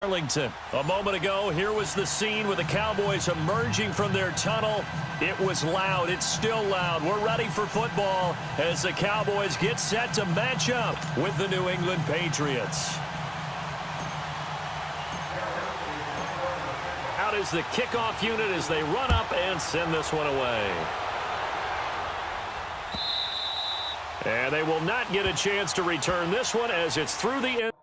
Arlington. A moment ago, here was the scene with the Cowboys emerging from their tunnel. It was loud. It's still loud. We're ready for football as the Cowboys get set to match up with the New England Patriots. Out is the kickoff unit as they run up and send this one away. And they will not get a chance to return this one as it's through the end.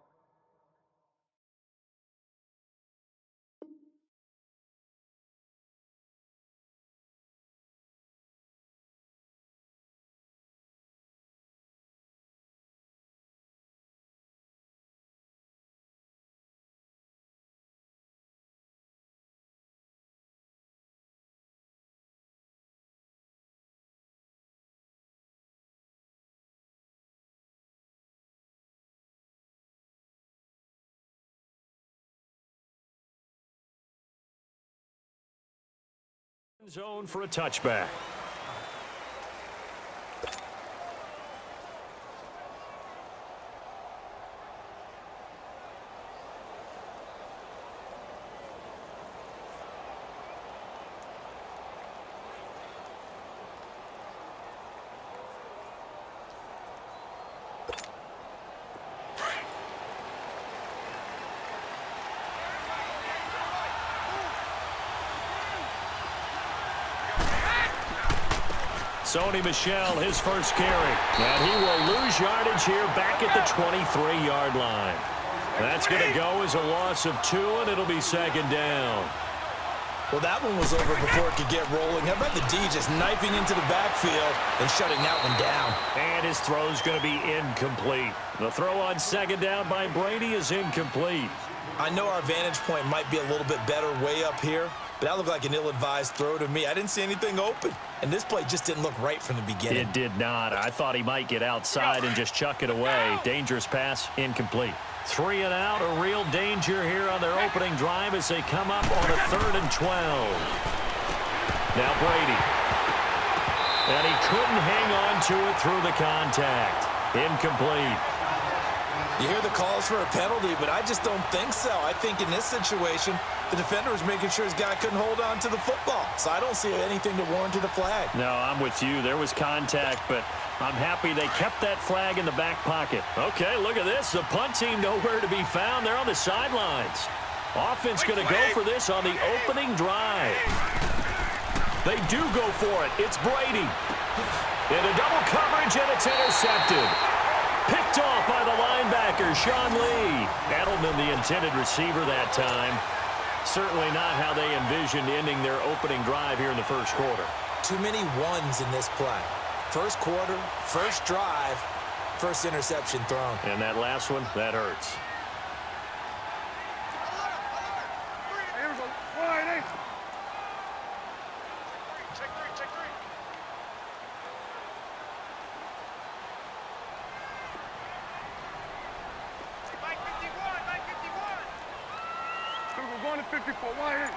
Zone for a touchback. Sony Michel, his first carry. And he will lose yardage here back at the 23-yard line. That's going to go as a loss of 2, and it'll be second down. Well, that one was over before it could get rolling. How about the D just knifing into the backfield and shutting that one down? And his throw's going to be incomplete. The throw on second down by Brady is incomplete. I know our vantage point might be a little bit better way up here, but that looked like an ill-advised throw to me. I didn't see anything open, and this play just didn't look right from the beginning. It did not. I thought he might get outside and just chuck it away. Dangerous pass, incomplete. 3 and out, a real danger here on their opening drive as they come up on a 3rd and 12. Now Brady. And he couldn't hang on to it through the contact. Incomplete. You hear the calls for a penalty, but I just don't think so. I think in this situation, the defender was making sure his guy couldn't hold on to the football. So I don't see anything to warrant a flag. No, I'm with you. There was contact, but I'm happy they kept that flag in the back pocket. Okay, look at this. The punt team nowhere to be found. They're on the sidelines. Offense going to go for this on the opening drive. They do go for it. It's Brady. Into double coverage, and it's intercepted. Picked off by the linebacker, Sean Lee. Edelman, the intended receiver that time. Certainly not how they envisioned ending their opening drive here in the first quarter. Too many ones in this play. First quarter, first drive, first interception thrown. And that last one, that hurts. Here we go. 1-8. Check 3. Mike 51. We're going to 54. 1-8.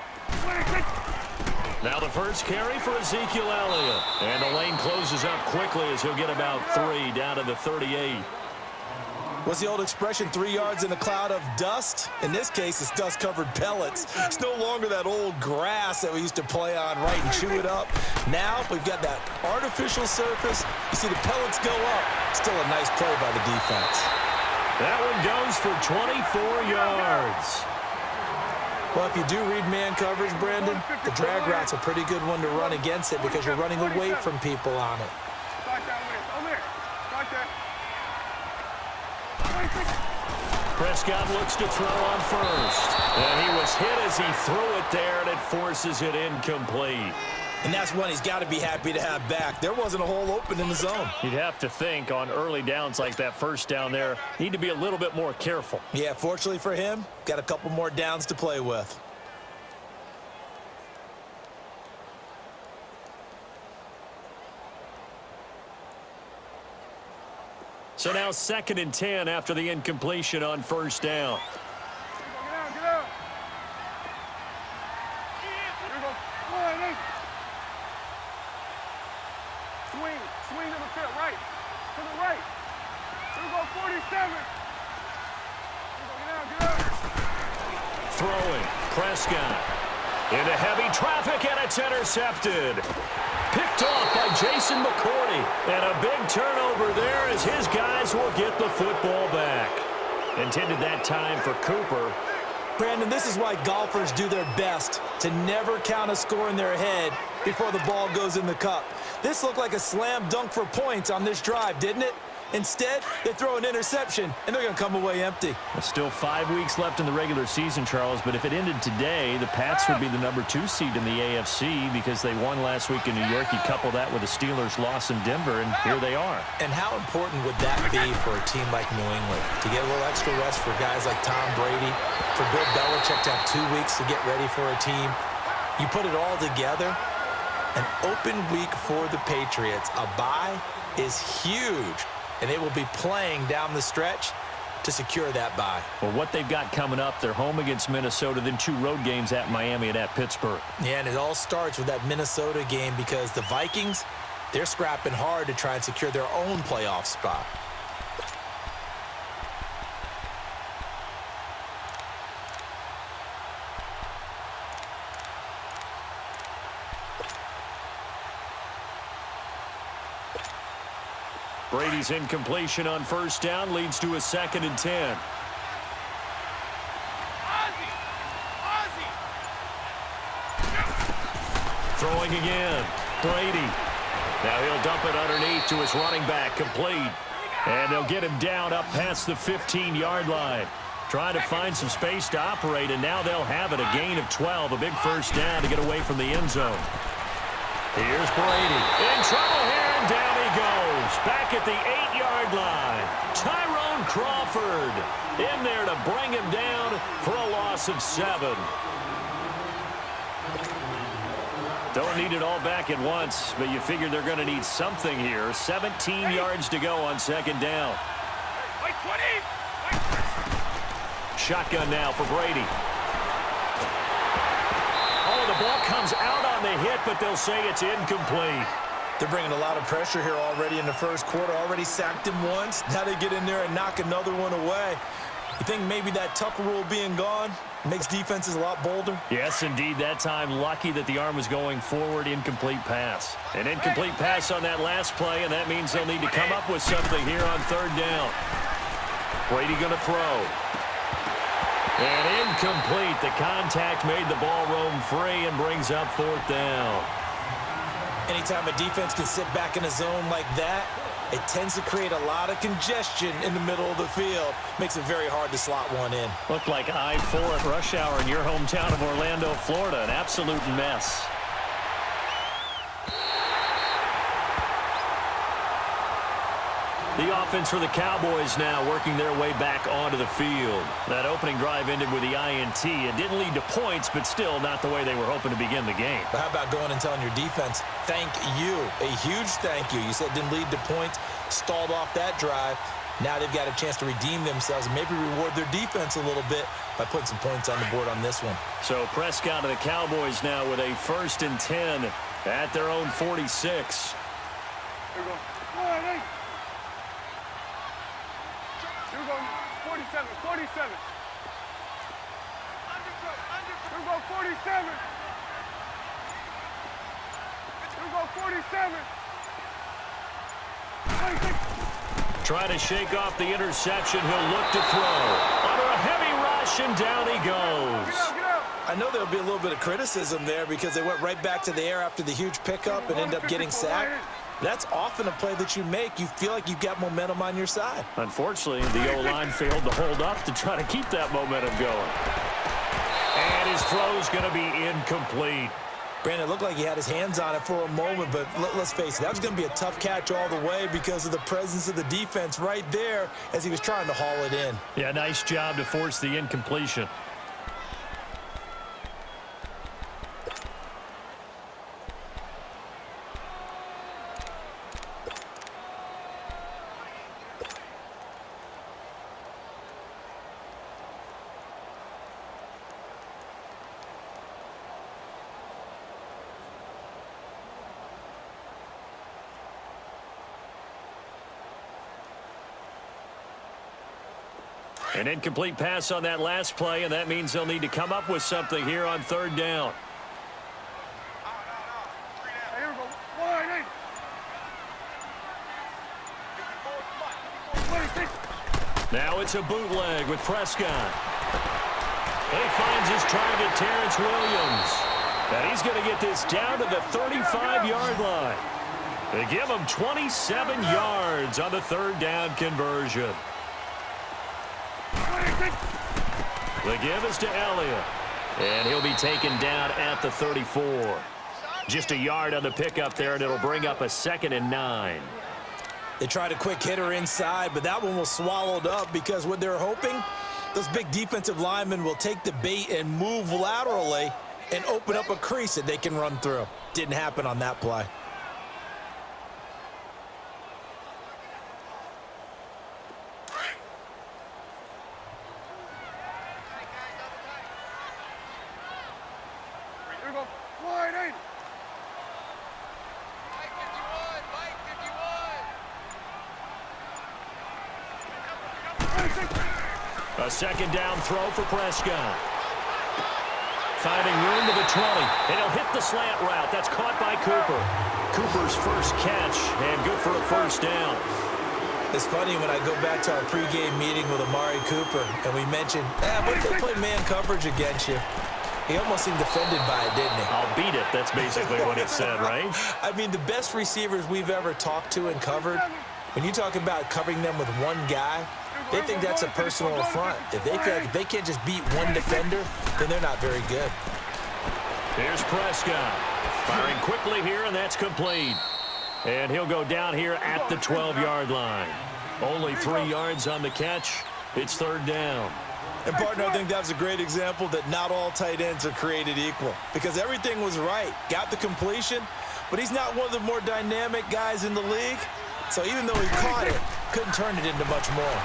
Now the first carry for Ezekiel Elliott. And the lane closes up quickly as he'll get about 3 down to the 38. What's the old expression, 3 yards in a cloud of dust? In this case, it's dust-covered pellets. It's no longer that old grass that we used to play on, right, and chew it up. Now we've got that artificial surface. You see the pellets go up. Still a nice play by the defense. That one goes for 24 yards. Well, if you do read man coverage, Brandon, the drag route's a pretty good one to run against it because you're running away from people on it. Prescott looks to throw on first. And he was hit as he threw it there, and it forces it incomplete. And that's one he's got to be happy to have back. There wasn't a hole open in the zone. You'd have to think on early downs like that first down there, need to be a little bit more careful. Yeah, fortunately for him, got a couple more downs to play with. So now 2nd and 10 after the incompletion on first down. Get out. Here we go. 1-8. Swing to the field, right. To the right. Here we go, 47. Get out. throwing. Prescott into heavy traffic, and it's intercepted. Picked off by Jason McCourty. And a big turnover there as his guys will get the football back. Intended that time for Cooper. Brandon, this is why golfers do their best to never count a score in their head before the ball goes in the cup. This looked like a slam dunk for points on this drive, didn't it? Instead, they throw an interception, and they're going to come away empty. There's still 5 weeks left in the regular season, Charles, but if it ended today, the Pats would be the number 2 seed in the AFC because they won last week in New York. You couple that with the Steelers' loss in Denver, and here they are. And how important would that be for a team like New England? To get a little extra rest for guys like Tom Brady, for Bill Belichick to have 2 weeks to get ready for a team. You put it all together, an open week for the Patriots. A bye is huge. And they will be playing down the stretch to secure that bye. Well, what they've got coming up, they're home against Minnesota, then 2 road games at Miami and at Pittsburgh. Yeah, and it all starts with that Minnesota game because the Vikings, they're scrapping hard to try and secure their own playoff spot. Brady's incompletion on first down leads to a 2nd and 10. Throwing again. Brady. Now he'll dump it underneath to his running back, complete. And they'll get him down up past the 15-yard line. Trying to find some space to operate, and now they'll have it. A gain of 12, a big first down to get away from the end zone. Here's Brady. In trouble here, and down he goes. Back at the 8-yard line. Tyrone Crawford in there to bring him down for a loss of 7. Don't need it all back at once, but you figure they're going to need something here. 17 yards to go on 2nd down. Shotgun now for Brady. Oh, the ball comes out on the hit, but they'll say it's incomplete. They're bringing a lot of pressure here already in the first quarter. Already sacked him once. Now they get in there and knock another one away. You think maybe that Tucker rule being gone makes defenses a lot bolder? Yes, indeed. That time, lucky that the arm was going forward. Incomplete pass. An incomplete pass on that last play, and that means they'll need to come up with something here on 3rd down. Brady going to throw. And incomplete. The contact made the ball roam free and brings up 4th down. Anytime a defense can sit back in a zone like that, it tends to create a lot of congestion in the middle of the field. Makes it very hard to slot one in. Looked like I-4 at rush hour in your hometown of Orlando, Florida. An absolute mess. The offense for the Cowboys now working their way back onto the field. That opening drive ended with the INT. It didn't lead to points, but still not the way they were hoping to begin the game. But how about going and telling your defense, thank you, a huge thank you. You said it didn't lead to points, stalled off that drive. Now they've got a chance to redeem themselves and maybe reward their defense a little bit by putting some points on the board on this one. So Prescott of the Cowboys now with a 1st and 10 at their own 46. Here we go. All right, hey. Here we go. 47. 47. Here we go. 47. Here we go. 47. 26. Trying to shake off the interception. He'll look to throw. Under a heavy rush, and down he goes. Get out. I know there'll be a little bit of criticism there because they went right back to the air after the huge pickup and end up getting sacked. That's often a play that you make. You feel like you've got momentum on your side. Unfortunately, the O-line failed to hold up to try to keep that momentum going. And his throw's going to be incomplete. Brandon, it looked like he had his hands on it for a moment, but let's face it, that was going to be a tough catch all the way because of the presence of the defense right there as he was trying to haul it in. Yeah, nice job to force the incompletion. An incomplete pass on that last play, and that means they'll need to come up with something here on third down. Hey, here we go. Wide eight. Now it's a bootleg with Prescott. And he finds his target, Terrence Williams. And he's going to get this down to the 35-yard line. They give him 27 yards on the third down conversion. The give is to Elliott. And he'll be taken down at the 34. Just a yard on the pickup there, and it'll bring up a 2nd and 9. They tried a quick hitter inside, but that one was swallowed up because what they're hoping, those big defensive linemen will take the bait and move laterally and open up a crease that they can run through. Didn't happen on that play. Here we go. Wide eight. A 2nd down throw for Prescott. Finding room to the 20. And he'll hit the slant route. That's caught by Cooper. Cooper's first catch, and good for a first down. It's funny when I go back to our pregame meeting with Amari Cooper, and we mentioned, what if they play man coverage against you? He almost seemed offended by it, didn't he? I'll beat it. That's basically what it said, right? I mean, the best receivers we've ever talked to and covered, when you talk about covering them with one guy, they think that's a personal affront. If they can't just beat one defender, then they're not very good. Here's Prescott. Firing quickly here, and that's complete. And he'll go down here at the 12-yard line. Only 3 yards on the catch. It's third down. And, partner, I think that was a great example that not all tight ends are created equal because everything was right. Got the completion, but he's not one of the more dynamic guys in the league. So even though he caught it, couldn't turn it into much more.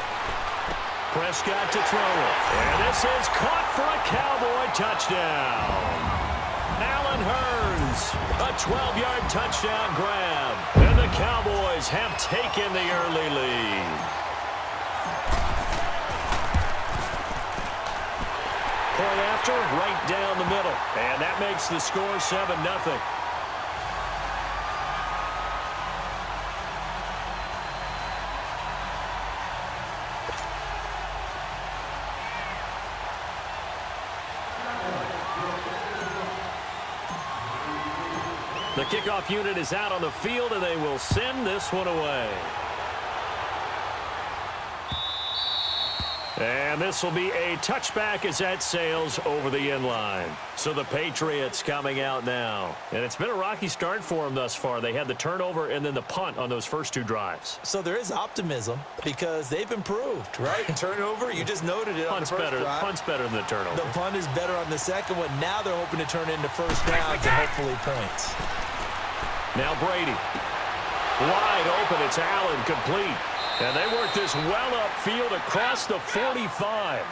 Prescott to throw it. And this is caught for a Cowboy touchdown. Allen Hurns, a 12-yard touchdown grab. And the Cowboys have taken the early lead. Play after, right down the middle. And that makes the score 7-0. The kickoff unit is out on the field, and they will send this one away. And this will be a touchback as that sails over the end line. So the Patriots coming out now. And it's been a rocky start for them thus far. They had the turnover and then the punt on those first 2 drives. So there is optimism because they've improved, right? Turnover, you just noted it on the first drive. Punt's better than the turnover. The punt is better on the second one. Now they're hoping to turn into first downs and hopefully points. Now Brady. Wide open. It's Allen complete. And they work this well upfield across the 45.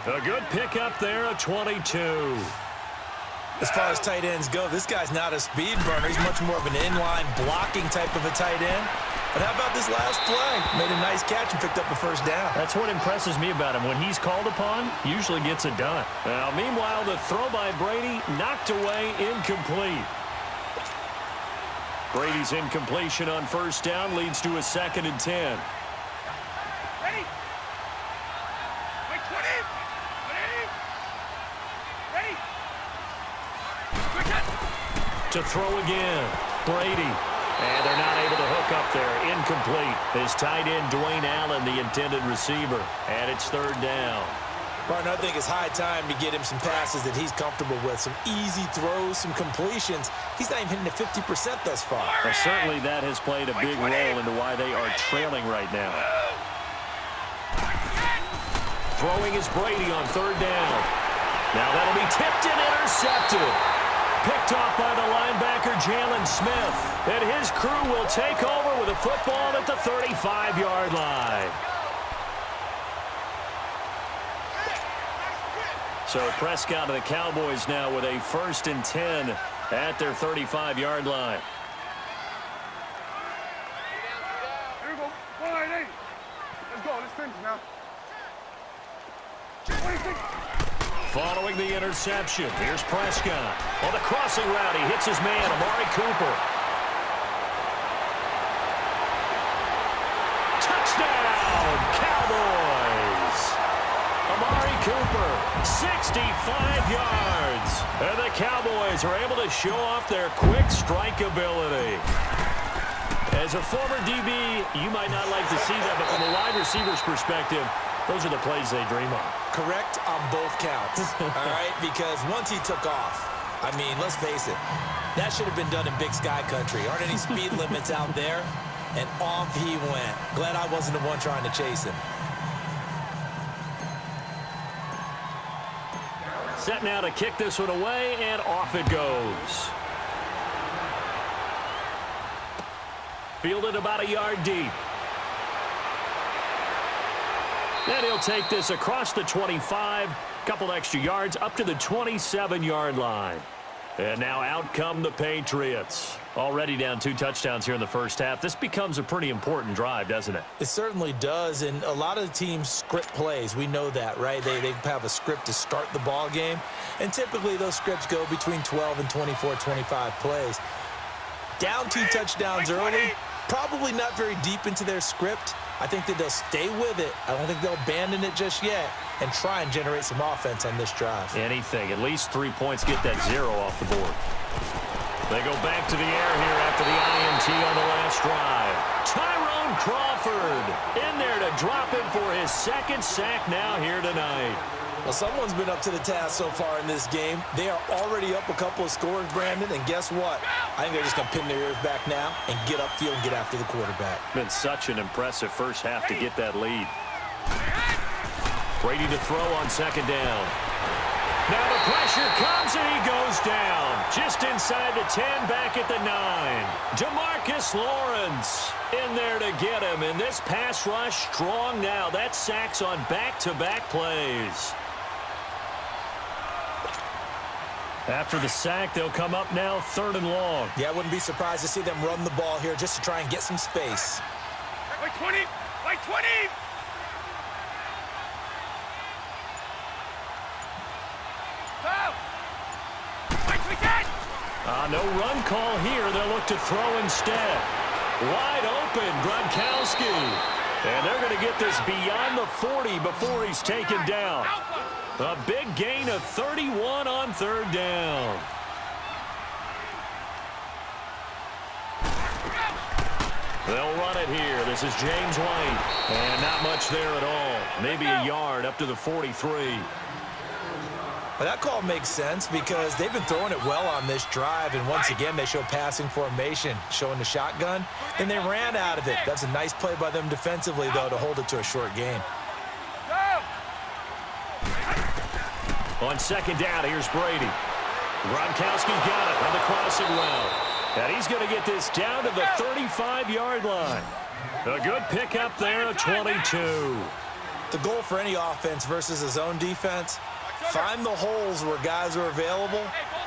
A good pickup there at 22. As far as tight ends go, this guy's not a speed burner. He's much more of an inline blocking type of a tight end. But how about this last play? Made a nice catch and picked up a first down. That's what impresses me about him. When he's called upon, usually gets it done. Now, meanwhile, the throw by Brady knocked away, incomplete. Brady's incompletion on first down leads to a 2nd and 10. To throw again, Brady. And they're not able to hook up there. Incomplete. His tight end, Dwayne Allen, the intended receiver. And it's third down. Partner, I think it's high time to get him some passes that he's comfortable with. Some easy throws, some completions. He's not even hitting the 50% thus far. Well, certainly that has played a big role into why they are trailing right now. Throwing is Brady on third down. Now that'll be tipped and intercepted. Picked off by the linebacker, Jalen Smith. And his crew will take over with a football at the 35-yard line. So Prescott and the Cowboys now with a 1st and 10 at their 35-yard line. Here we go. Wide eight. Let's go. Let's finish now. throwing the interception. Here's Prescott. On the crossing route, he hits his man, Amari Cooper. Touchdown, Cowboys! Amari Cooper, 65 yards. And the Cowboys are able to show off their quick strike ability. As a former DB, you might not like to see that, but from a wide receiver's perspective, those are the plays they dream of. Correct on both counts, all right? Because once he took off, I mean, let's face it, that should have been done in Big Sky Country. Aren't any speed limits out there? And off he went. Glad I wasn't the one trying to chase him. Set now to kick this one away, and off it goes. Fielded about a yard deep. And he'll take this across the 25. Couple extra yards up to the 27-yard line. And now out come the Patriots. Already down 2 touchdowns here in the first half. This becomes a pretty important drive, doesn't it? It certainly does, and a lot of teams script plays. We know that, right? They have a script to start the ball game, and typically those scripts go between 12 and 24, 25 plays. Down 2 touchdowns early, probably not very deep into their script. I think that they'll stay with it. I don't think they'll abandon it just yet and try and generate some offense on this drive. Anything. At least 3 points. Get that 0 off the board. They go back to the air here after the INT on the last drive. Tyrone Crawford in there to drop him for his 2nd sack now here tonight. Well, someone's been up to the task so far in this game. They are already up a couple of scores, Brandon, and guess what? I think they're just going to pin their ears back now and get upfield and get after the quarterback. Been such an impressive first half to get that lead. Brady to throw on 2nd down. Now the pressure comes and he goes down. Just inside the 10, back at the 9. Demarcus Lawrence in there to get him. And this pass rush strong now. That sacks on back-to-back plays. After the sack, they'll come up now 3rd and long. Yeah, I wouldn't be surprised to see them run the ball here just to try and get some space. Like 20! Like 20! No run call here. They'll look to throw instead. Wide open, Gronkowski. And they're going to get this beyond the 40 before he's taken down. A big gain of 31 on 3rd down. They'll run it here. This is James White. And not much there at all. Maybe a yard up to the 43. Well, that call makes sense because they've been throwing it well on this drive, and once again, they show passing formation, showing the shotgun, and they ran out of it. That's a nice play by them defensively, though, to hold it to a short gain. On 2nd down, here's Brady. Gronkowski's got it on the crossing route. And he's going to get this down to the 35-yard line. A good pickup there at 22. The goal for any offense versus his own defense, find the holes where guys are available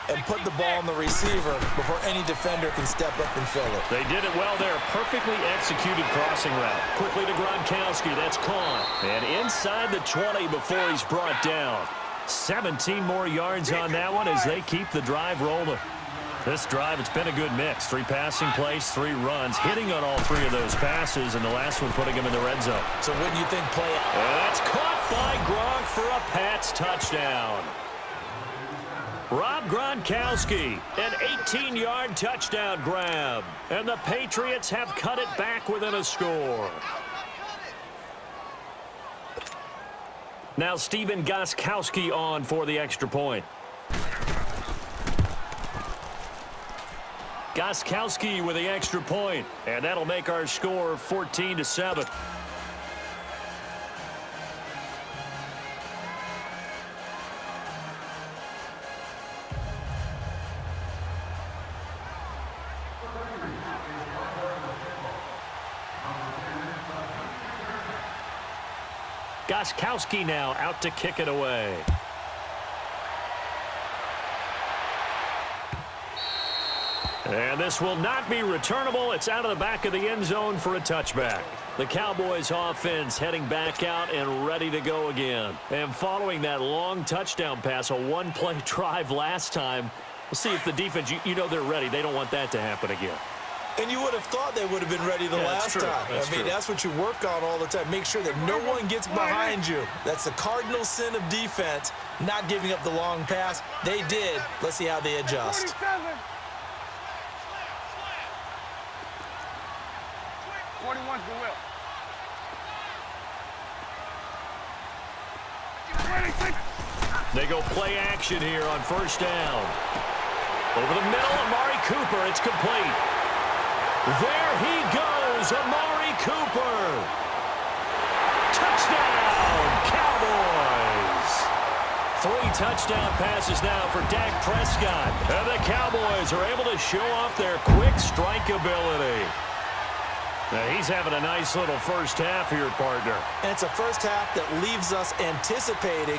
and put the ball on the receiver before any defender can step up and fill it. They did it well there. Perfectly executed crossing route. Quickly to Gronkowski. That's caught. And inside the 20 before he's brought down. 17 more yards on that one as they keep the drive rolling. This drive, it's been a good mix. 3 passing plays, 3 runs, hitting on all 3 of those passes, and the last one putting him in the red zone. So wouldn't you think play it? That's caught by Gronk for a Pats touchdown. Rob Gronkowski, an 18-yard touchdown grab. And the Patriots have cut it back within a score. Now Stephen Gostkowski on for the extra point. Gostkowski with the extra point, and that'll make our score 14-7. Gostkowski now out to kick it away. And this will not be returnable. It's out of the back of the end zone for a touchback. The Cowboys offense heading back out and ready to go again. And following that long touchdown pass, a one-play drive last time, we'll see if the defense, you know they're ready. They don't want that to happen again. And you would have thought they would have been ready the last time. That's what you work on all the time. Make sure that no one gets behind you. That's the cardinal sin of defense, not giving up the long pass. They did. Let's see how they adjust. 41's the will. They go play action here on first down. Over the middle, Amari Cooper. It's complete. There he goes, Amari Cooper. Touchdown, Cowboys. 3 touchdown passes now for Dak Prescott. And the Cowboys are able to show off their quick strike ability. Now, he's having a nice little first half here, partner. And it's a first half that leaves us anticipating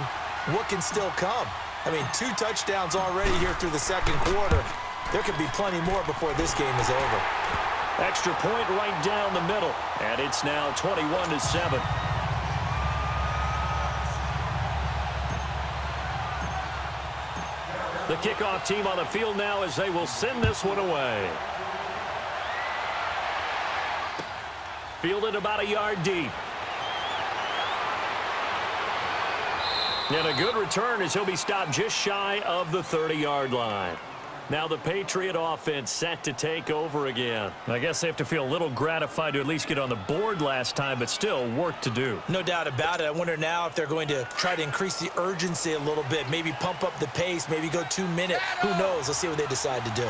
what can still come. I mean, 2 touchdowns already here through the second quarter. There could be plenty more before this game is over. Extra point right down the middle. And it's now 21-7. The kickoff team on the field now as they will send this one away. Fielded about a yard deep. And a good return as he'll be stopped just shy of the 30-yard line. Now the Patriot offense set to take over again. I guess they have to feel a little gratified to at least get on the board last time, but still work to do. No doubt about it. I wonder now if they're going to try to increase the urgency a little bit, maybe pump up the pace, maybe go 2-minute. Who knows? Let's see what they decide to do.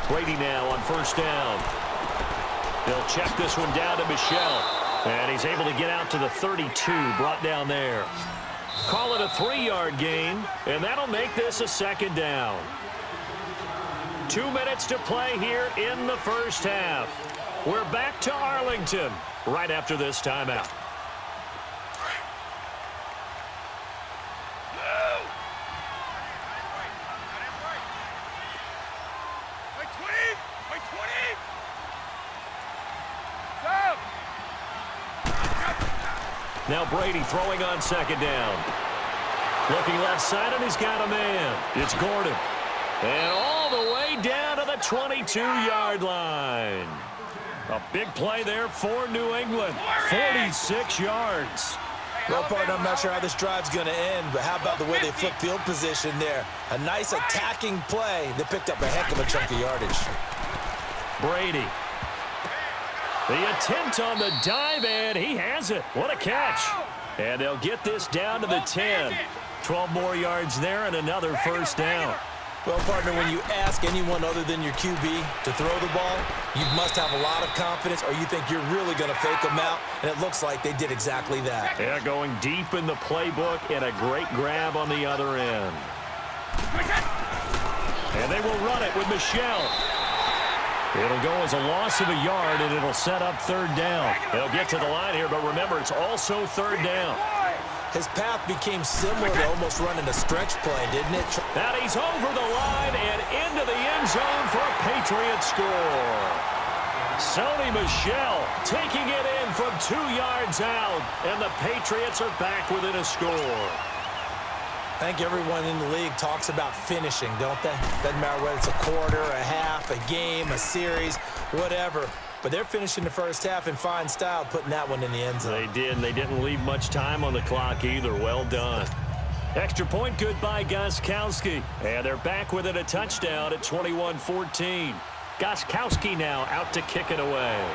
Brady now on first down. They'll check this one down to Michel. And he's able to get out to the 32, brought down there. Call it a 3-yard gain, and that'll make this a second down. 2 minutes to play here in the first half. We're back to Arlington right after this timeout. Now Brady throwing on second down. Looking left side, and he's got a man. It's Gordon. And all the way down to the 22-yard line. A big play there for New England. 46 yards. Well, partner, I'm not sure how this drive's going to end, but how about the way they flip field position there? A nice attacking play that picked up a heck of a chunk of yardage. Brady. The attempt on the dive, and he has it. What a catch. And they'll get this down to the 10. 12 more yards there and another first down. Well, partner, when you ask anyone other than your QB to throw the ball, you must have a lot of confidence, or you think you're really going to fake them out, and it looks like they did exactly that. Yeah, going deep in the playbook and a great grab on the other end. And they will run it with Michel. It'll go as a loss of a yard, and it'll set up third down. They'll get to the line here, but remember, it's also third down. His path became similar to almost running a stretch play, didn't it? Now he's over the line and into the end zone for a Patriot score. Sony Michel taking it in from 2 yards out, and the Patriots are back within a score. I think everyone in the league talks about finishing, don't they? Doesn't matter whether it's a quarter, a half, a game, a series, whatever. But they're finishing the first half in fine style, putting that one in the end zone. They did, and they didn't leave much time on the clock either. Well done. Extra point good by Gostkowski. And they're back within a touchdown at 21-14. Gostkowski now out to kick it away.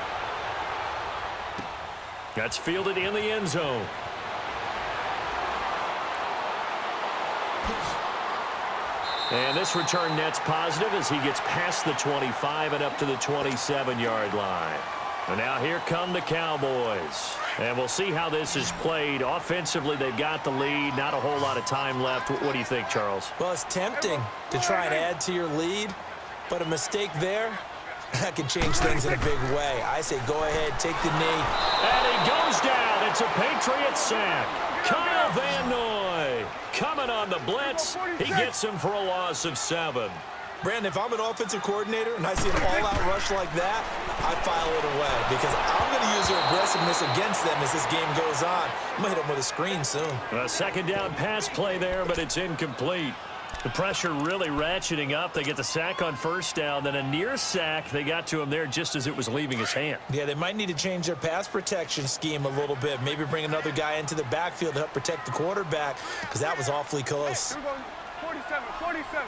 That's fielded in the end zone. And this return net's positive as he gets past the 25 and up to the 27-yard line. And now here come the Cowboys. And we'll see how this is played. Offensively, they've got the lead. Not a whole lot of time left. What do you think, Charles? Well, it's tempting to try and add to your lead, but a mistake there That can change things in a big way. I say go ahead, take the knee. And he goes down. It's a Patriot sack. Kyle Van Noy coming on the blitz. He gets him for a loss of 7. Brandon, if I'm an offensive coordinator and I see an all-out rush like that, I file it away because I'm going to use their aggressiveness against them as this game goes on. I'm going to hit them with a screen soon. A second down pass play there, but it's incomplete. The pressure really ratcheting up. They get the sack on first down, then a near sack. They got to him there just as it was leaving his hand. Yeah, they might need to change their pass protection scheme a little bit. Maybe bring another guy into the backfield to help protect the quarterback because that was awfully close. 47, 47.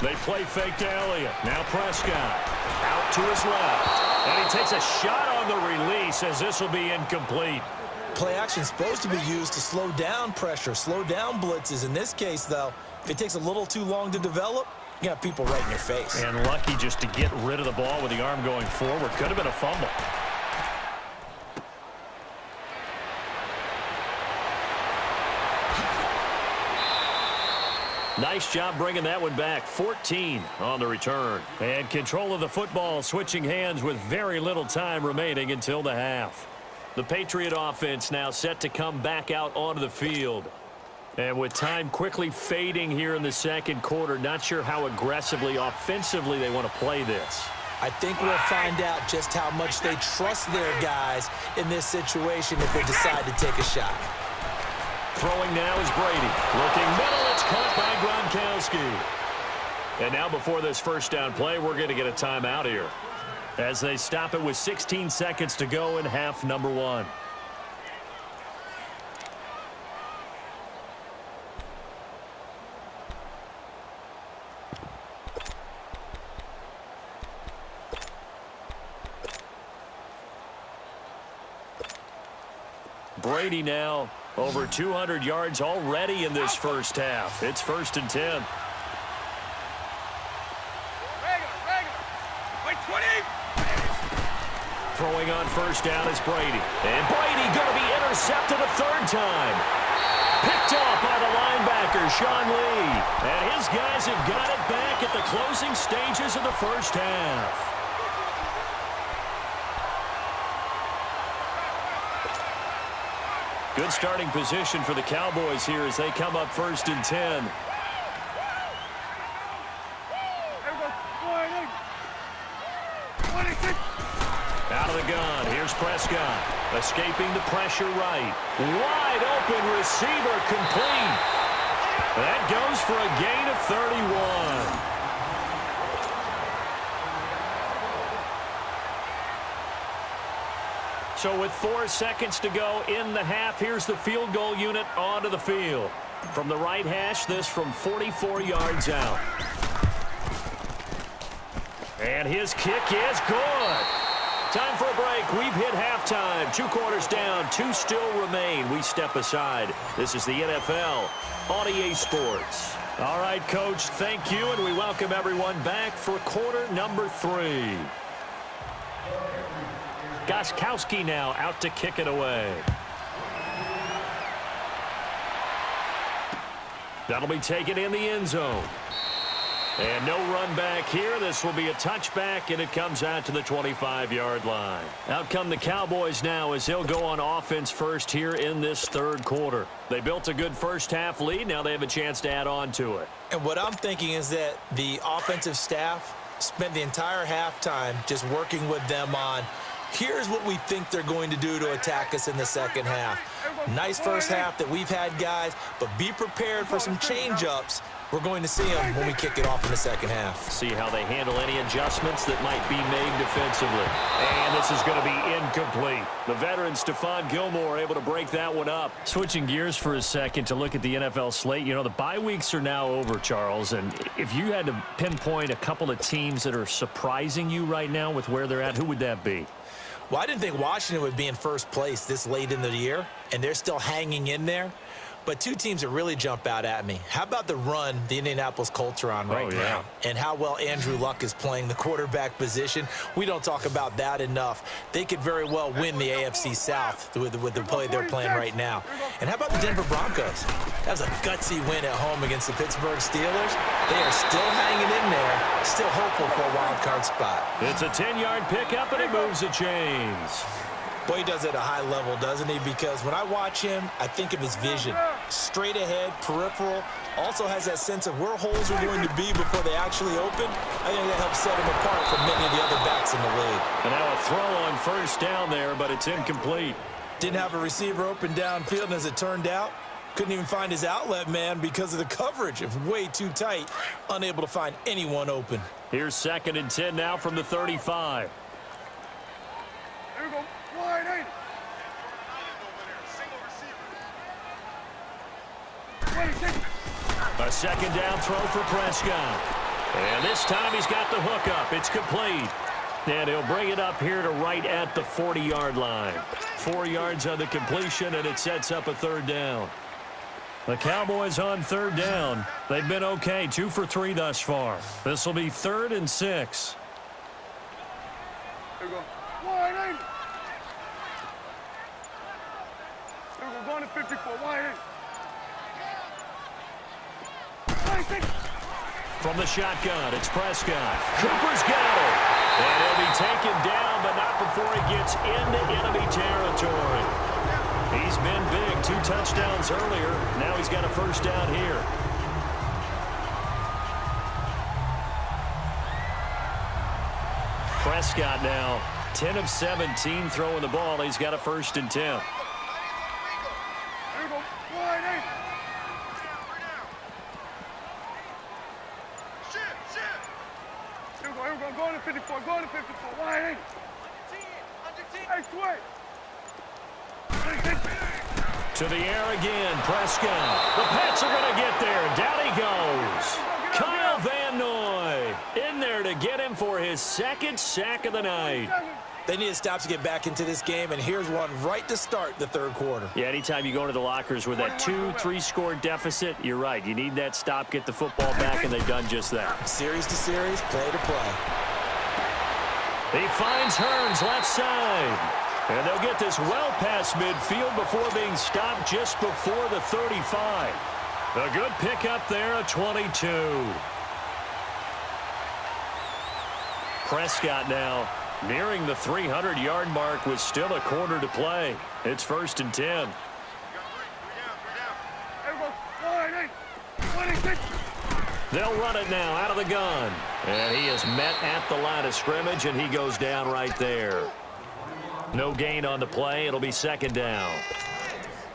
They play fake to Elliott. Now Prescott out to his left. And he takes a shot on the release as this will be incomplete. Play action is supposed to be used to slow down pressure, slow down blitzes. In this case, though, if it takes a little too long to develop, you got people right in your face. And lucky just to get rid of the ball with the arm going forward. Could have been a fumble. Nice job bringing that one back. 14 on the return. And control of the football switching hands with very little time remaining until the half. The Patriot offense now set to come back out onto the field. And with time quickly fading here in the second quarter, not sure how aggressively, offensively they want to play this. I think we'll find out just how much they trust their guys in this situation if they decide to take a shot. Throwing now is Brady. Looking middle, it's caught by Gronkowski. And now before this first down play, we're going to get a timeout here, as they stop it with 16 seconds to go in half number 1. Brady now over 200 yards already in this first half. It's 1st and 10. Throwing on first down is Brady. And Brady going to be intercepted a third time. Picked off by the linebacker, Sean Lee. And his guys have got it back at the closing stages of the first half. Good starting position for the Cowboys here as they come up 1st and 10. Out of the gun, here's Prescott. Escaping the pressure right. Wide open receiver complete. That goes for a gain of 31. So with 4 seconds to go in the half, here's the field goal unit onto the field. From the right hash, this from 44 yards out. And his kick is good. Time for a break. We've hit halftime. 2 quarters down, 2 still remain. We step aside. This is the NFL on EA Sports. All right, Coach, thank you, and we welcome everyone back for quarter number 3. Gostkowski now out to kick it away. That'll be taken in the end zone. And no run back here. This will be a touchback, and it comes out to the 25-yard line. Out come the Cowboys now as they'll go on offense first here in this third quarter. They built a good first half lead. Now they have a chance to add on to it. And what I'm thinking is that the offensive staff spent the entire halftime just working with them on, here's what we think they're going to do to attack us in the second half. Nice first half that we've had, guys, but be prepared for some change-ups. We're going to see them when we kick it off in the second half. See how they handle any adjustments that might be made defensively. And this is going to be incomplete. The veteran Stephon Gilmore able to break that one up. Switching gears for a second to look at the NFL slate. You know, the bye weeks are now over, Charles. And if you had to pinpoint a couple of teams that are surprising you right now with where they're at, who would that be? Well, I didn't think Washington would be in first place this late in the year, and they're still hanging in there. But 2 teams that really jump out at me. How about the run the Indianapolis Colts are on right now? And how well Andrew Luck is playing the quarterback position. We don't talk about that enough. They could very well win the AFC South with the play they're playing right now. And how about the Denver Broncos? That was a gutsy win at home against the Pittsburgh Steelers. They are still hanging in there, still hopeful for a wild card spot. It's a 10-yard pickup, and it moves the chains. Boy, he does it at a high level, doesn't he? Because when I watch him, I think of his vision. Straight ahead, peripheral, also has that sense of where holes are going to be before they actually open. I think that helps set him apart from many of the other backs in the league. And now a throw on first down there, but it's incomplete. Didn't have a receiver open downfield, and as it turned out, couldn't even find his outlet man because of the coverage. It was way too tight, unable to find anyone open. Here's 2nd and 10 now from the 35. Here we go. Wide eight. A 2nd down throw for Prescott. And this time he's got the hook up. It's complete. And he'll bring it up here to right at the 40-yard line. 4 yards on the completion, and it sets up a 3rd down. The Cowboys on 3rd down. They've been okay, 2 for 3 thus far. This will be 3rd and 6. Here we go. Wide eight. Here we go. Going to 54. Wide eight. From the shotgun, it's Prescott. Cooper's got it. And he'll be taken down, but not before he gets into enemy territory. He's been big. 2 touchdowns earlier. Now he's got a 1st down here. Prescott now 10 of 17 throwing the ball. He's got a 1st and 10. Here we go. Wide eight. Here we go. Here we go. Going to 54. Going to 54. Wide eight. Hey, sway. To the air again, Prescott. The Pats are going to get there. Down he goes. Kyle Van Noy in there to get him for his 2nd sack of the night. They need a stop to get back into this game, and here's one right to start the 3rd quarter. Yeah, anytime you go into the lockers with that 2-3 score deficit, you're right. You need that stop, get the football back, and they've done just that. Series to series, play to play. He finds Hearns left side. And they'll get this well past midfield before being stopped just before the 35. A good pickup there, a 22. Prescott now nearing the 300-yard mark with still a quarter to play. It's 1st and 10. They'll run it now out of the gun. And he is met at the line of scrimmage, and he goes down right there. No gain on the play. It'll be 2nd down.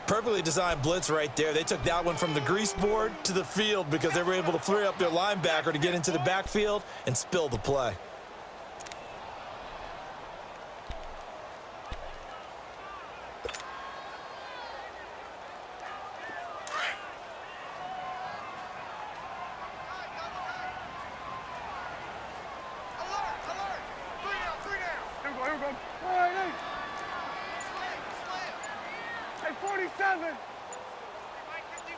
Perfectly designed blitz right there. They took that one from the grease board to the field because they were able to flare up their linebacker to get into the backfield and spill the play. Here we go. Wide eight. Hey, 47. Mike 51.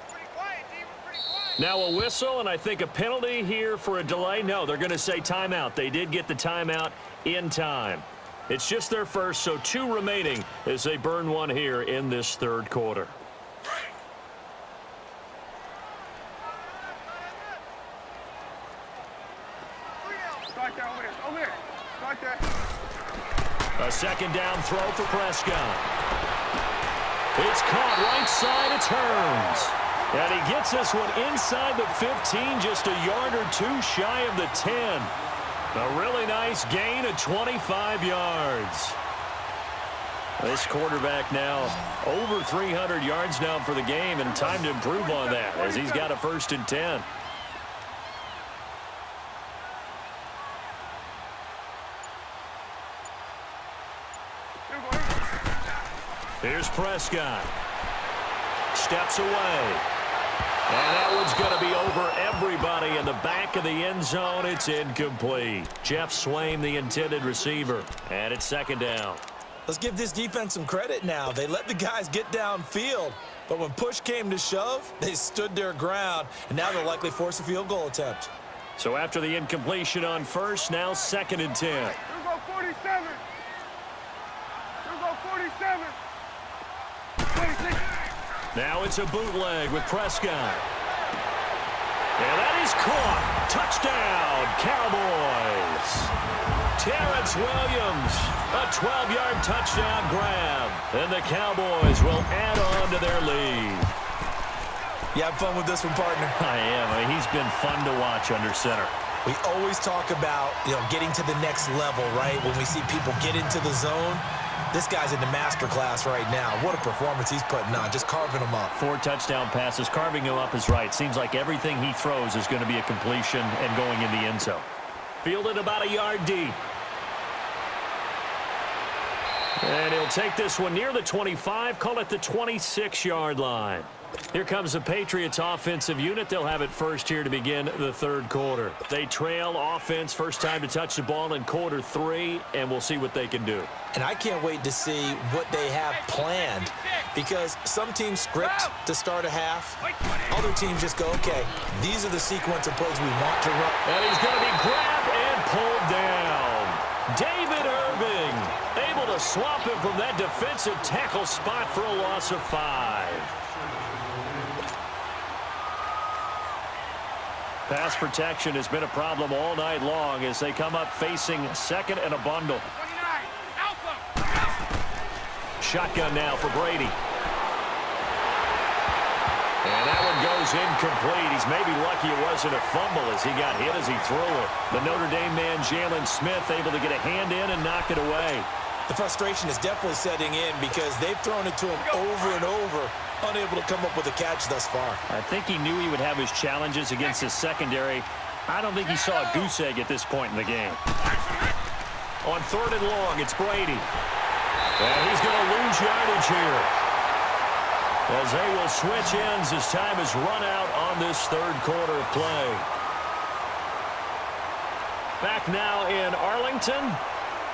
Pretty quiet, D. We're pretty quiet. Now a whistle, and I think a penalty here for a delay. No, they're going to say timeout. They did get the timeout in time. It's just their 1st, so 2 remaining as they burn one here in this 3rd quarter. A 2nd down throw for Prescott. It's caught right side. It's Hearns. And he gets this one inside the 15, just a yard or 2 shy of the 10. A really nice gain of 25 yards. This quarterback now over 300 yards now for the game, and time to improve on that as he's got a 1st and 10. Here's Prescott. Steps away. And that one's going to be over everybody in the back of the end zone. It's incomplete. Jeff Swaim, the intended receiver. And it's 2nd down. Let's give this defense some credit now. They let the guys get downfield, but when push came to shove, they stood their ground, and now they'll likely force a field goal attempt. So after the incompletion on 1st, now 2nd and 10. Here we go, 47. Here we go, 47. 26. Now it's a bootleg with Prescott. And that is caught. Touchdown, Cowboys. Terrence Williams, a 12-yard touchdown grab. And the Cowboys will add on to their lead. You have fun with this one, partner? I am. I mean, he's been fun to watch under center. We always talk about, getting to the next level, right? When we see people get into the zone, this guy's in the master class right now. What a performance he's putting on, just carving them up. 4 touchdown passes. Carving him up is right. Seems like everything he throws is going to be a completion and going in the end zone. Fielded about a yard deep. And he'll take this one near the 25, call it the 26-yard line. Here comes the Patriots offensive unit. They'll have it first here to begin the third quarter. They trail offense, first time to touch the ball in quarter 3, and we'll see what they can do. And I can't wait to see what they have planned, because some teams script to start a half. Other teams just go, okay, these are the sequence of plays we want to run. And he's going to be grabbed and pulled down. David Irving able to swamp him from that defensive tackle spot for a loss of 5. Pass protection has been a problem all night long as they come up facing second and a bundle. Shotgun now for Brady. And that one goes incomplete. He's maybe lucky it wasn't a fumble as he got hit as he threw it. The Notre Dame man, Jalen Smith, able to get a hand in and knock it away. The frustration is definitely setting in because they've thrown it to him over and over, unable to come up with a catch thus far. I think he knew he would have his challenges against his secondary. I don't think he saw a goose egg at this point in the game. On 3rd and long, it's Brady. And he's going to lose yardage here, as they will switch ends as time is run out on this third quarter of play. Back now in Arlington.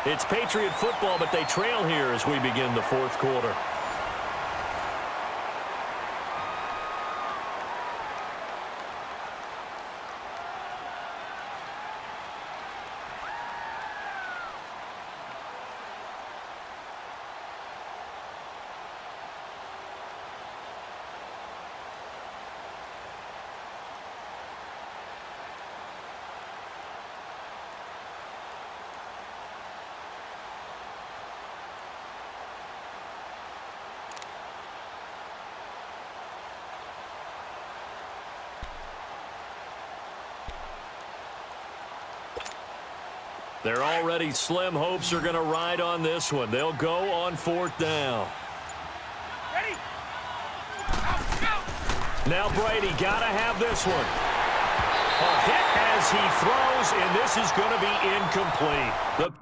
It's Patriot football, but they trail here as we begin the fourth quarter. They're already slim hopes are going to ride on this one. They'll go on 4th down. Ready? Now Brady got to have this one. A hit as he throws, and this is going to be incomplete. The